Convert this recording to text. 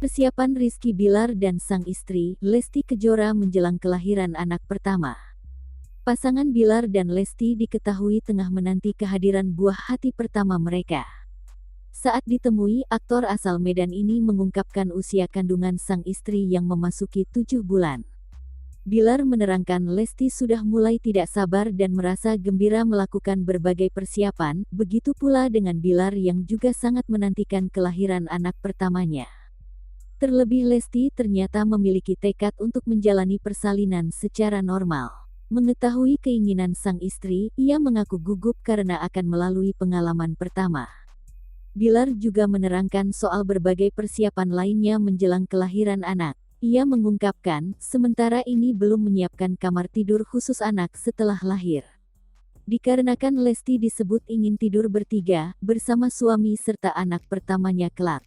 Persiapan Rizky Bilar dan sang istri, Lesti Kejora menjelang kelahiran anak pertama. Pasangan Bilar dan Lesti diketahui tengah menanti kehadiran buah hati pertama mereka. Saat ditemui, aktor asal Medan ini mengungkapkan usia kandungan sang istri yang memasuki 7 bulan. Bilar menerangkan Lesti sudah mulai tidak sabar dan merasa gembira melakukan berbagai persiapan, begitu pula dengan Bilar yang juga sangat menantikan kelahiran anak pertamanya. Terlebih Lesti ternyata memiliki tekad untuk menjalani persalinan secara normal. Mengetahui keinginan sang istri, ia mengaku gugup karena akan melalui pengalaman pertama. Bilar juga menerangkan soal berbagai persiapan lainnya menjelang kelahiran anak. Ia mengungkapkan, sementara ini belum menyiapkan kamar tidur khusus anak setelah lahir. Dikarenakan Lesti disebut ingin tidur bertiga, bersama suami serta anak pertamanya kelak.